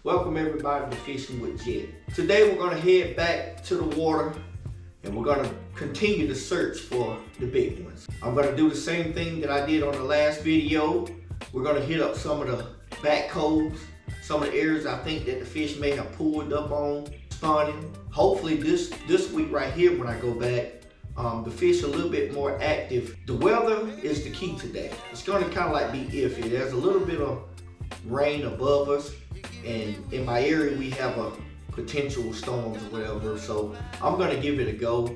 Welcome everybody to Fishing with Jett. Today we're going to head back to the water and we're going to continue to search for the big ones. I'm going to do the same thing that I did on the last video. We're going to hit up some of the back coves, some of the areas I think that the fish may have pulled up on spawning. Hopefully this week right here when I go back, the fish are a little bit more active. The weather is the key today. It's going to kind of like be iffy. There's a little bit of rain above us, and in my area we have a potential storms or whatever, so I'm going to give it a go.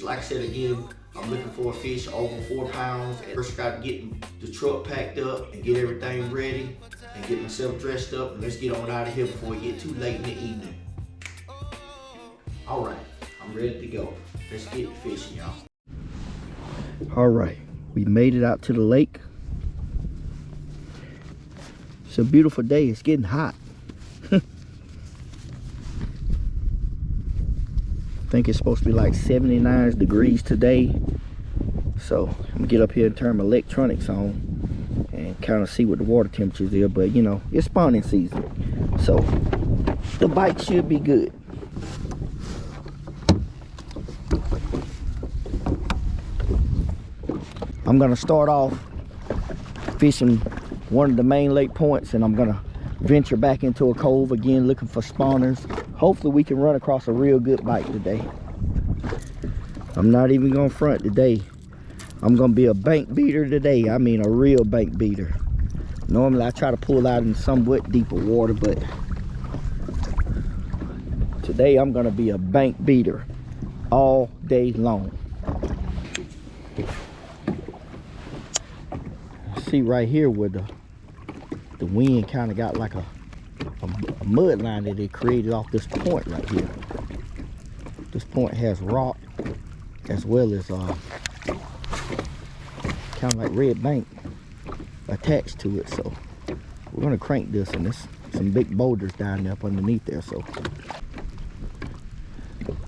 Like I said again, I'm looking for a fish over 4 pounds, and first got to get the truck packed up and get everything ready and get myself dressed up, and let's get on out of here before it get too late in the evening. All right, I'm ready to go. Let's get the fishing, y'all. All right, we made it out to the lake. It's a beautiful day. It's getting hot. I think it's supposed to be like 79 degrees today. So I'm gonna get up here and turn my electronics on and kind of see what the water temperature is. But you know, it's spawning season, so the bite should be good. I'm gonna start off fishing one of the main lake points, and I'm gonna venture back into a cove again looking for spawners. Hopefully we can run across a real good bite today. I'm not even gonna front today. I'm gonna be a bank beater today. I mean a real bank beater. Normally I try to pull out in somewhat deeper water, but today I'm gonna be a bank beater all day long. See right here where the wind kind of got like a mud line that it created off this point right here. This point has rock as well as kind of like red bank attached to it. So we're gonna crank this, and there's some big boulders down there up underneath there. So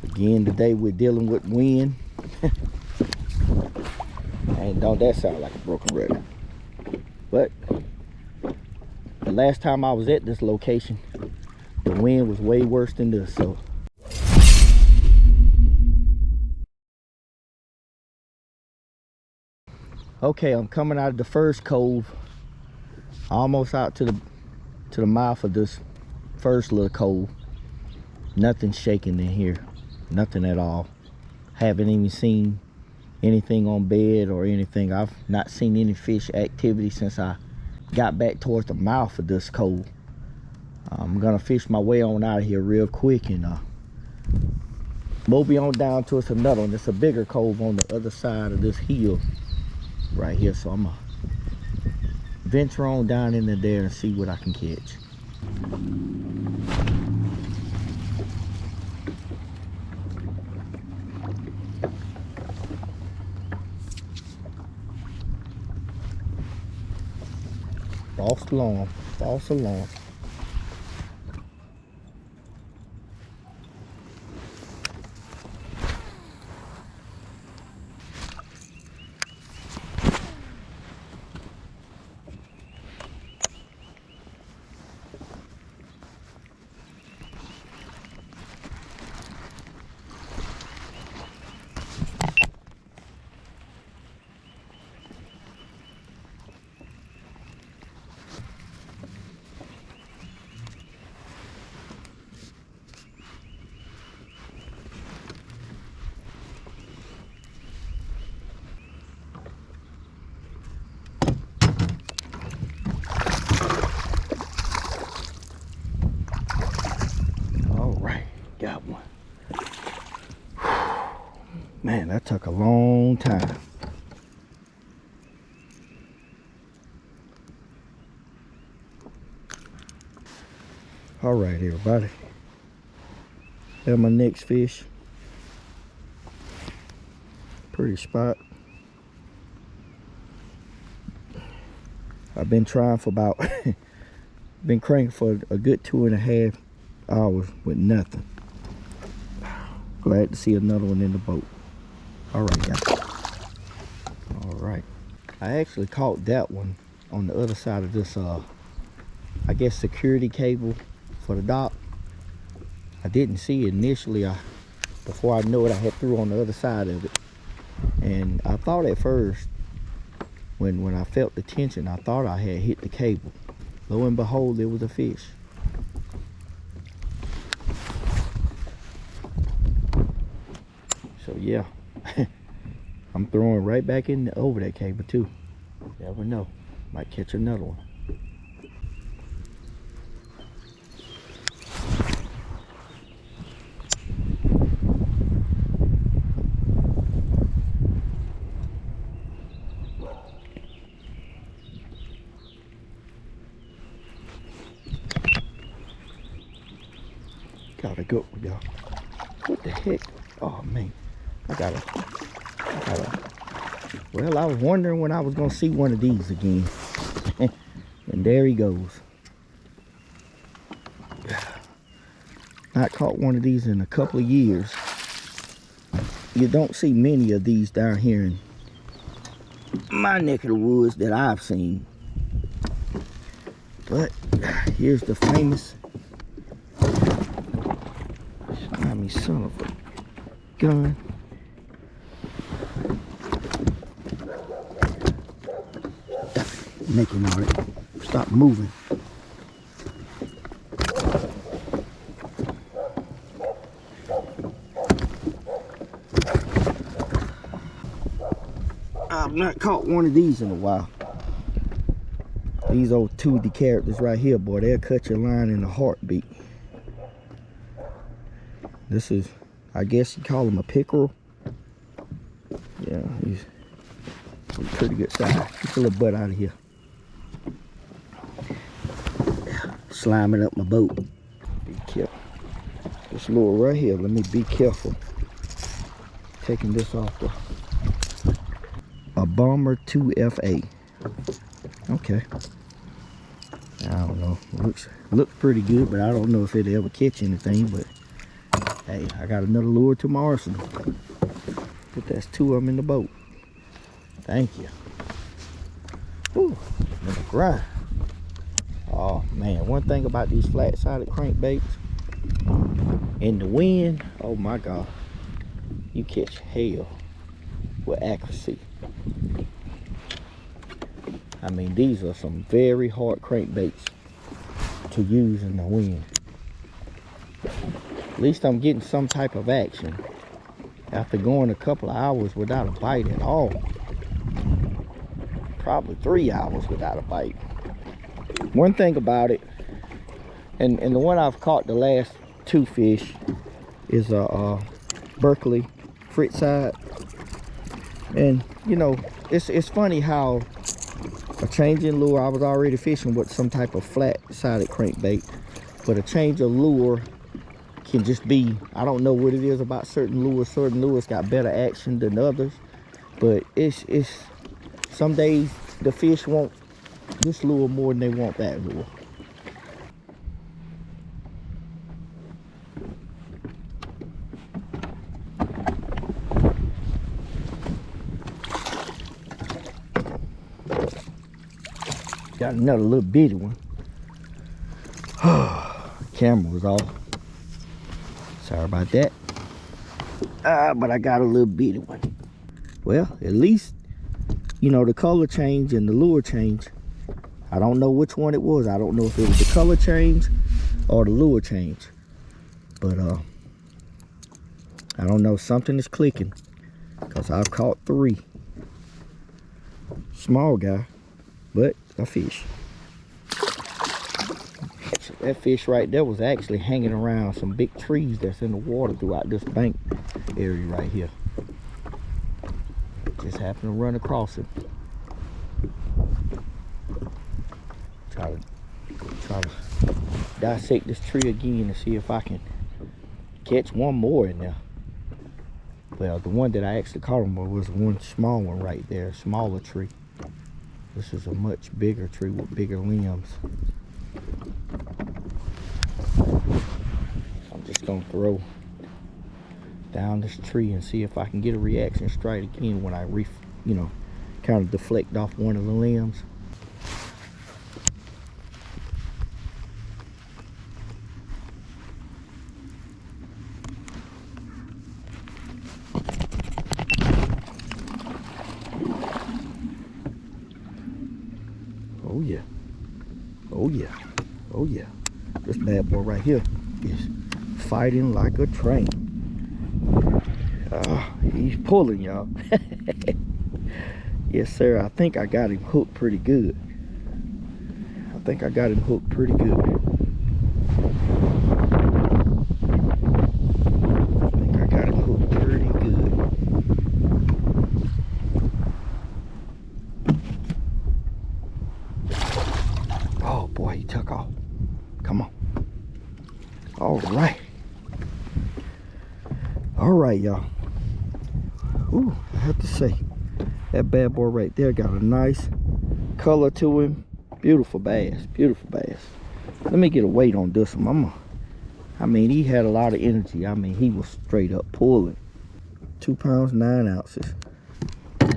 again, today we're dealing with wind. And don't that sound like a broken record? But the last time I was at this location, the wind was way worse than this. So okay, I'm coming out of the first cove, almost out to the mouth of this first little cove. Nothing's shaking in here, nothing at all. Haven't even seen anything on bed or anything. I've not seen any fish activity since I got back towards the mouth of this cove. I'm gonna fish my way on out of here real quick, and moving on down to us another one. It's a bigger cove on the other side of this hill right here, so I'm gonna venture on down into there and see what I can catch. False alarm. Got one. Man, that took a long time. All right, everybody. There's my next fish. Pretty spot. I've been trying for about, been cranking for a good 2.5 hours with nothing. Glad to see another one in the boat. All right, guys. All right. I actually caught that one on the other side of this, I guess, security cable for the dock. I didn't see it initially. Before I knew it, I had threw on the other side of it. And I thought at first, when I felt the tension, I thought I had hit the cable. Lo and behold, there was a fish. So yeah, I'm throwing right back in over that cable too. Never know, might catch another one. Gotta go, y'all. What the heck? Oh man, I gotta. Well, I was wondering when I was gonna see one of these again. And there he goes. Not caught one of these in a couple of years. You don't see many of these down here in my neck of the woods that I've seen. But here's the famous, I mean, son of a gun. Making on it. Stop moving. I've not caught one of these in a while. These old 2D characters right here, boy, they'll cut your line in a heartbeat. This is, I guess you call him a pickerel. Yeah, he's pretty good size. Get your little butt out of here. Sliming up my boat. Be careful. This lure right here, let me be careful. Taking this off a Bomber 2FA. Okay. I don't know. Looks pretty good, but I don't know if it'll ever catch anything. But hey, I got another lure to my arsenal. But that's 2 of them in the boat. Thank you. Ooh, another grind. Oh man, one thing about these flat-sided crankbaits, in the wind, oh my God, you catch hell with accuracy. I mean, these are some very hard crankbaits to use in the wind. At least I'm getting some type of action after going a couple of hours without a bite at all. Probably 3 hours without a bite. One thing about it, and the one I've caught the last 2 fish is a Berkeley Fritz-side. And you know, it's funny how a change in lure, I was already fishing with some type of flat-sided crankbait, but a change of lure can just be, I don't know what it is about certain lures got better action than others, but it's some days the fish want this lure more than they want that lure. Got another little bitty one. Camera was off. Sorry about that. But I got a little bitty one. Well, at least, you know, the color change and the lure change. I don't know which one it was. I don't know if it was the color change or the lure change. But I don't know. Something is clicking. Because I've caught 3. Small guy, but a fish. That fish right there was actually hanging around some big trees that's in the water throughout this bank area right here. Just happened to run across it. Try to dissect this tree again and see if I can catch one more in there. Well, the one that I actually caught him was one small one right there, smaller tree. This is a much bigger tree with bigger limbs. I'm just gonna throw down this tree and see if I can get a reaction strike again when I kind of deflect off one of the limbs. This bad boy right here is fighting like a train. He's pulling, y'all. Yes, sir. I think I got him hooked pretty good. I think I got him hooked pretty good. Oh boy, he took off. Come on. All right. All right, y'all. Ooh, I have to say, that bad boy right there got a nice color to him. Beautiful bass, beautiful bass. Let me get a weight on this one. I mean, he had a lot of energy. I mean, he was straight up pulling. 2 pounds, 9 ounces.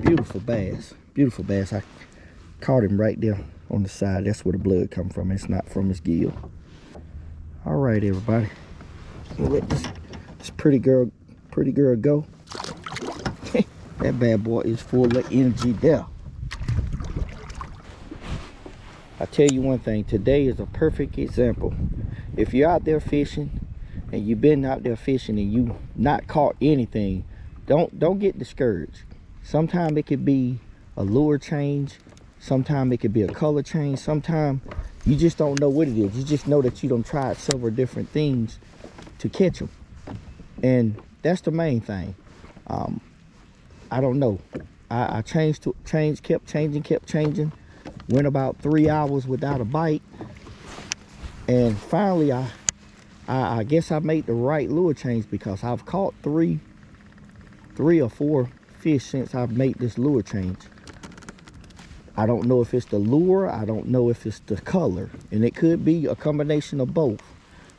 Beautiful bass, beautiful bass. I caught him right there on the side. That's where the blood come from. It's not from his gill. All right, everybody. We'll let this pretty girl go. That bad boy is full of energy there. I tell you one thing, today is a perfect example. If you're out there fishing and you've been out there fishing and you not caught anything, don't get discouraged. Sometimes it could be a lure change. Sometimes it could be a color change. Sometimes you just don't know what it is. You just know that you done tried several different things to catch them. And that's the main thing. I don't know. I kept changing. Went about 3 hours without a bite. And finally, I guess I made the right lure change, because I've caught three or four fish since I've made this lure change. I don't know if it's the lure, I don't know if it's the color, and it could be a combination of both.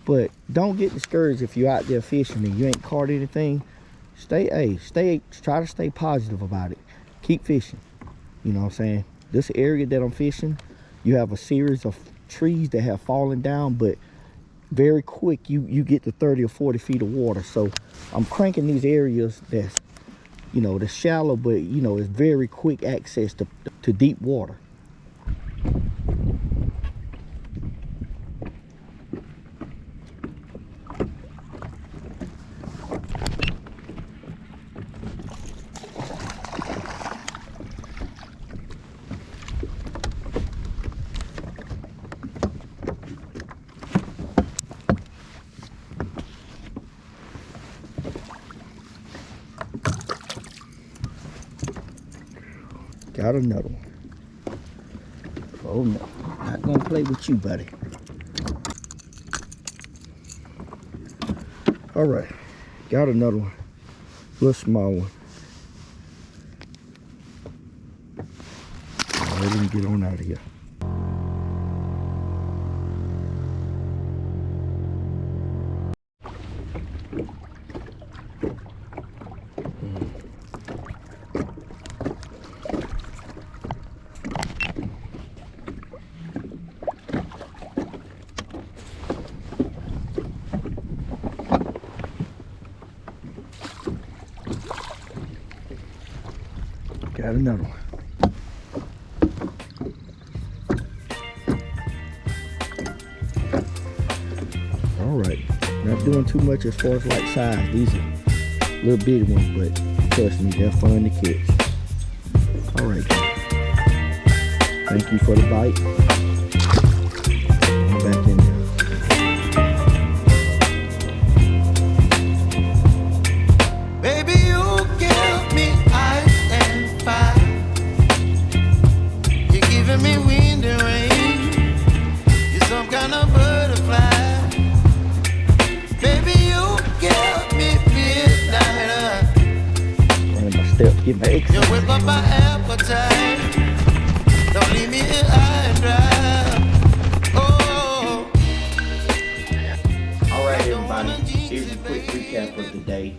But don't get discouraged if you're out there fishing and you ain't caught anything. Try to stay positive about it. Keep fishing. You know what I'm saying? This area that I'm fishing, you have a series of trees that have fallen down, but very quick you get to 30 or 40 feet of water. So I'm cranking these areas that's, you know, that's shallow, but you know, it's very quick access to deep water. Got another one. Oh no, not gonna play with you, buddy. All right, got another one, little small one. All right, let me get on out of here. Got another one. All right, not doing too much as far as like size. These are little bitty ones, but trust me, they're fun to catch. All right, thank you for the bite. I'm back in there. Get my eggs. You whip up my appetite. Don't leave me here high and dry. Oh. All right, everybody. Here's a quick recap of the day.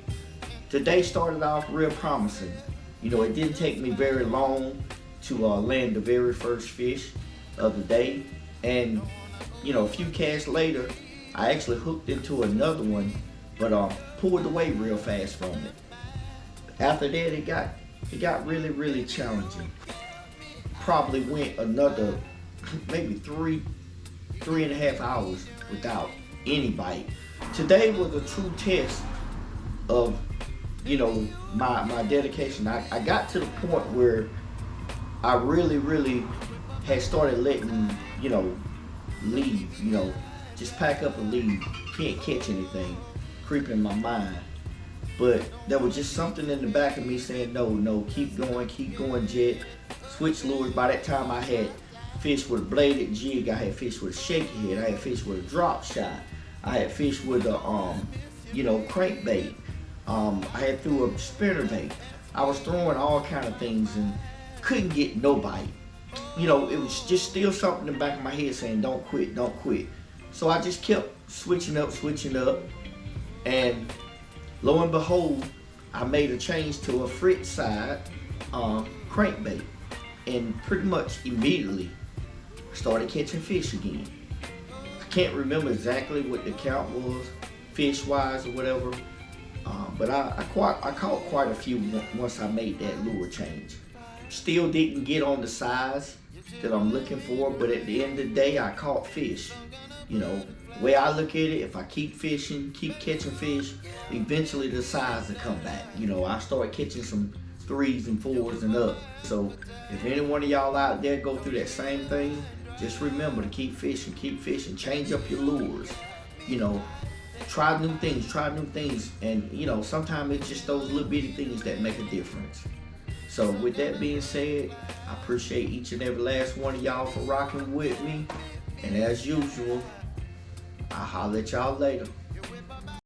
Today started off real promising. You know, it didn't take me very long to land the very first fish of the day, and you know, a few casts later, I actually hooked into another one, but pulled away real fast from it. After that, it got really challenging. Probably went another maybe three and a half hours without any bite. Today was a true test of, you know, my dedication. I got to the point where I really had started letting, you know, leave, you know, just pack up and leave. Can't catch anything creeping in my mind. But there was just something in the back of me saying, no, keep going, Jett. Switch lures. By that time I had fish with a bladed jig, I had fish with a shaky head, I had fish with a drop shot, I had fish with a you know, crankbait. I had threw a spinnerbait. I was throwing all kind of things and couldn't get no bite. You know, it was just still something in the back of my head saying, don't quit. So I just kept switching up, and lo and behold, I made a change to a frit side crankbait, and pretty much immediately started catching fish again. I can't remember exactly what the count was, fish-wise or whatever, but I caught quite a few once I made that lure change. Still didn't get on the size that I'm looking for, but at the end of the day, I caught fish. You know, the way I look at it, if I keep fishing, keep catching fish, eventually the size will come back. You know, I start catching some 3s and 4s and up. So if any one of y'all out there go through that same thing, just remember to keep fishing, change up your lures. You know, try new things, and you know, sometimes it's just those little bitty things that make a difference. So with that being said, I appreciate each and every last one of y'all for rocking with me, and as usual, I'll holler at y'all later.